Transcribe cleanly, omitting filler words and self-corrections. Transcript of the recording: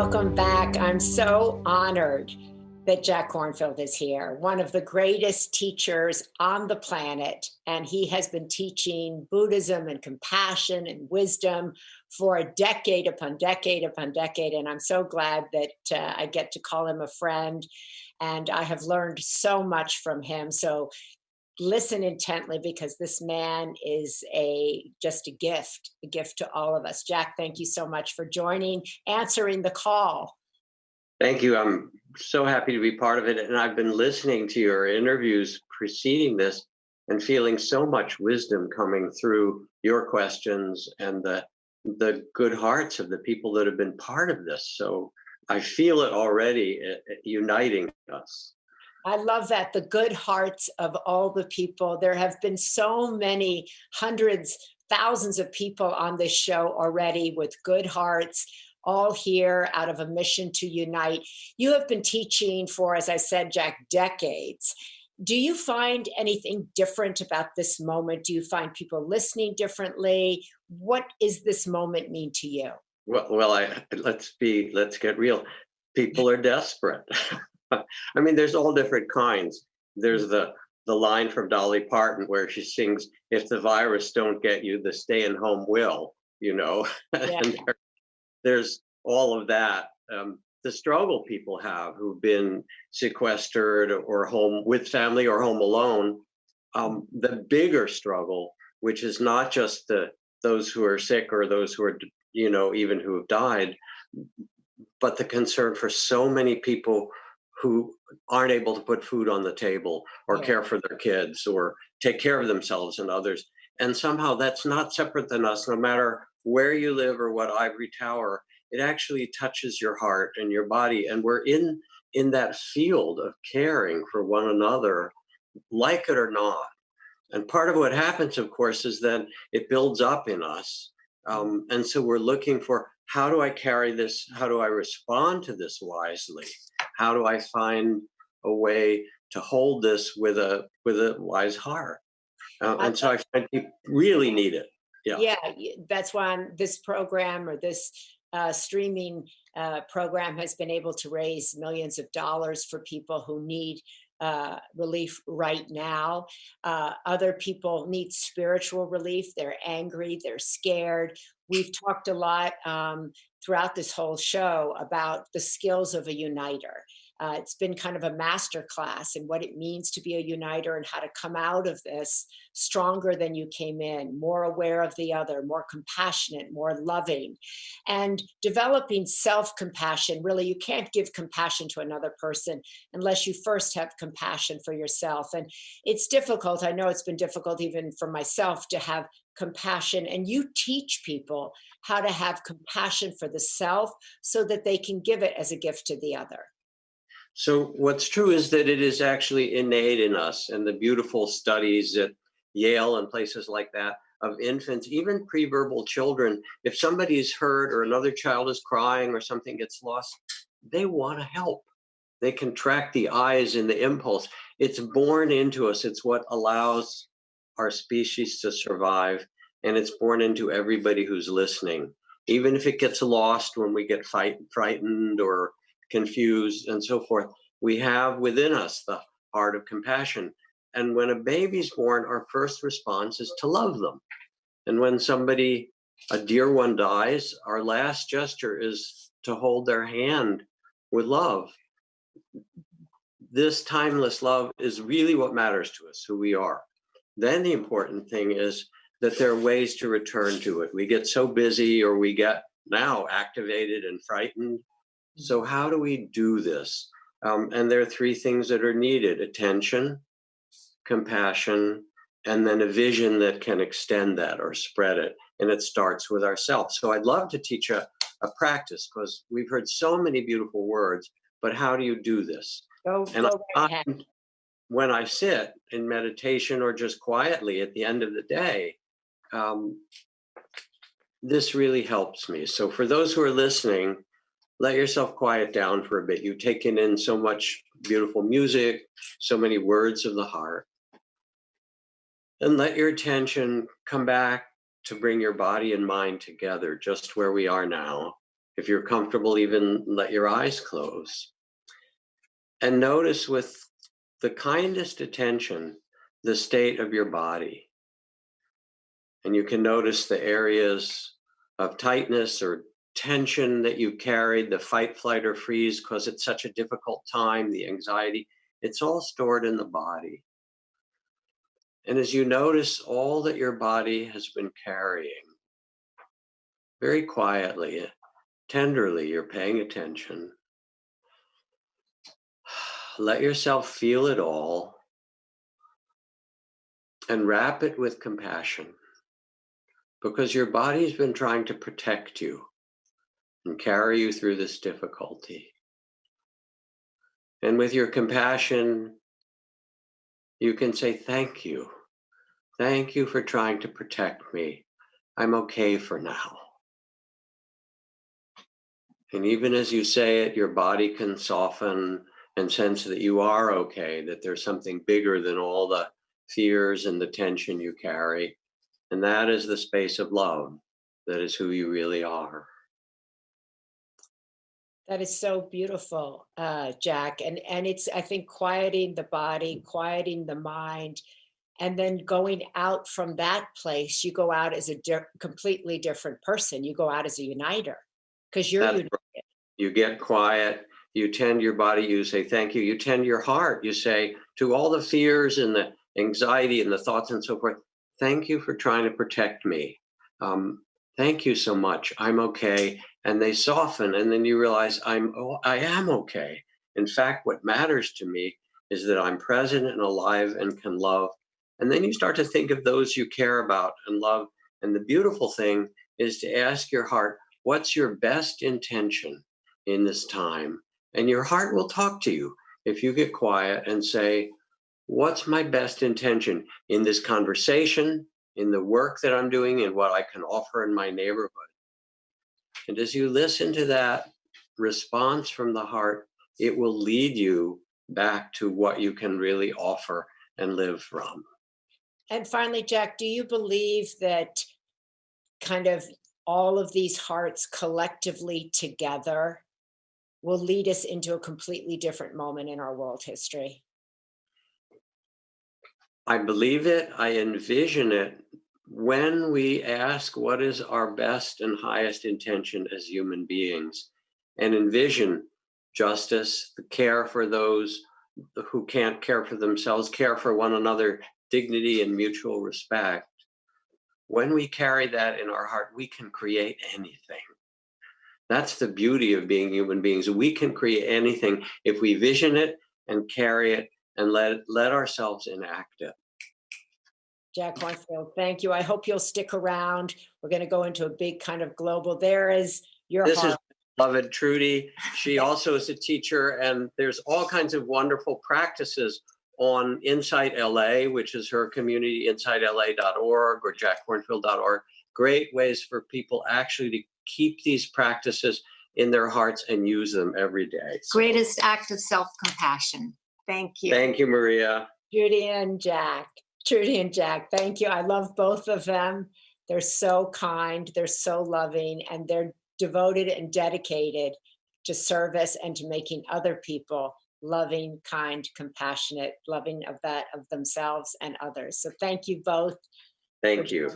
welcome back. I'm so honored that Jack Kornfield is here, one of the greatest teachers on the planet. And he has been teaching Buddhism and compassion and wisdom for a decade upon decade upon decade. And I'm so glad that I get to call him a friend. And I have learned so much from him. So listen intently because this man is just a gift to all of us. Jack, thank you so much for answering the call. Thank you. I'm so happy to be part of it. And I've been listening to your interviews preceding this and feeling so much wisdom coming through your questions and the good hearts of the people that have been part of this. So I feel it already uniting us. I love that. The good hearts of all the people. There have been so many hundreds, thousands of people on this show already with good hearts, all here out of a mission to unite. You have been teaching for, as I said, Jack, decades. Do you find anything different about this moment? Do you find people listening differently? What does this moment mean to you? Let's get real. People are desperate. I mean, there's all different kinds. There's the line from Dolly Parton where she sings, "If the virus don't get you, the staying home will," Yeah. And there's all of that. The struggle people have who've been sequestered or home with family or home alone. The bigger struggle, which is not just those who are sick or those who are, even who have died, but the concern for so many people who aren't able to put food on the table or care for their kids or take care of themselves and others. And somehow that's not separate than us, no matter where you live or what ivory tower. It actually touches your heart and your body. And we're in that field of caring for one another, like it or not. And part of what happens, of course, is that it builds up in us. And so we're looking for, how do I carry this? How do I respond to this wisely? How do I find a way to hold this with a wise heart? And so I find people really need it. Yeah, that's why this program or this streaming program has been able to raise millions of dollars for people who need relief right now. Other people need spiritual relief. They're angry, they're scared. We've talked a lot throughout this whole show about the skills of a uniter. It's been kind of a master class in what it means to be a uniter and how to come out of this stronger than you came in, more aware of the other, more compassionate, more loving, and developing self-compassion. Really, you can't give compassion to another person unless you first have compassion for yourself. And it's difficult. I know it's been difficult even for myself to have compassion. And you teach people how to have compassion for the self so that they can give it as a gift to the other. So what's true is that it is actually innate in us, and the beautiful studies at Yale and places like that of infants, even pre-verbal children, if somebody's hurt or another child is crying or something gets lost, they want to help. They contract the eyes in the impulse. It's born into us. It's what allows our species to survive, and it's born into everybody who's listening. Even if it gets lost when we get frightened or confused and so forth, we have within us the heart of compassion. And when a baby's born, our first response is to love them. And when a dear one dies, our last gesture is to hold their hand with love. This timeless love is really what matters to us, who we are. Then the important thing is that there are ways to return to it. We get so busy, or we get now activated and frightened. So how do we do this? And there are three things that are needed: attention, compassion, and then a vision that can extend that or spread it. And it starts with ourselves. So I'd love to teach a practice, because we've heard so many beautiful words, but how do you do this? Go right ahead. When I sit in meditation or just quietly at the end of the day, this really helps me. So for those who are listening, let yourself quiet down for a bit. You've taken in so much beautiful music, so many words of the heart. And let your attention come back to bring your body and mind together just where we are now. If you're comfortable, even let your eyes close. And notice with the kindest attention the state of your body. And you can notice the areas of tightness or tension that you carried, the fight, flight, or freeze, because it's such a difficult time, the anxiety. It's all stored in the body. And as you notice all that your body has been carrying, very quietly, tenderly, you're paying attention. Let yourself feel it all and wrap it with compassion, because your body's been trying to protect you and carry you through this difficulty. And with your compassion, you can say, thank you. Thank you for trying to protect me. I'm okay for now. And even as you say it, your body can soften and sense that you are okay, that there's something bigger than all the fears and the tension you carry. And that is the space of love. That is who you really are. That is so beautiful, Jack. And it's, I think, quieting the body, quieting the mind, and then going out from that place, you go out as a completely different person. You go out as a uniter because you're That's united. right. You get quiet, you tend your body, you say thank you, you tend your heart, you say to all the fears and the anxiety and the thoughts and so forth, thank you for trying to protect me. Um, Thank you so much. I'm okay. And they soften, and then you realize I am okay. In fact, what matters to me is that I'm present and alive and can love. And then you start to think of those you care about and love. And the beautiful thing is to ask your heart, what's your best intention in this time? And your heart will talk to you if you get quiet and say, what's my best intention in this conversation, in the work that I'm doing, and what I can offer in my neighborhood? And as you listen to that response from the heart, it will lead you back to what you can really offer and live from. And finally, Jack, do you believe that kind of all of these hearts collectively together will lead us into a completely different moment in our world history? I believe it, I envision it when we ask what is our best and highest intention as human beings and envision justice, the care for those who can't care for themselves, care for one another, dignity and mutual respect. When we carry that in our heart, we can create anything. That's the beauty of being human beings. We can create anything if we vision it and carry it and let ourselves enact it. Jack Kornfield, thank you. I hope you'll stick around. We're going to go into a big kind of global. There is your This is heart. beloved Trudy. She also is a teacher, and there's all kinds of wonderful practices on Insight LA, which is her community, insightla.org or jackkornfield.org. Great ways for people actually to keep these practices in their hearts and use them every day. So, Greatest act of self-compassion. Thank you. thank you, Maria. Judy and Jack. Trudy and Jack, thank you. I love both of them. They're so kind, they're so loving, and they're devoted and dedicated to service and to making other people loving, kind, compassionate, loving of that of themselves and others. So thank you both. Thank you.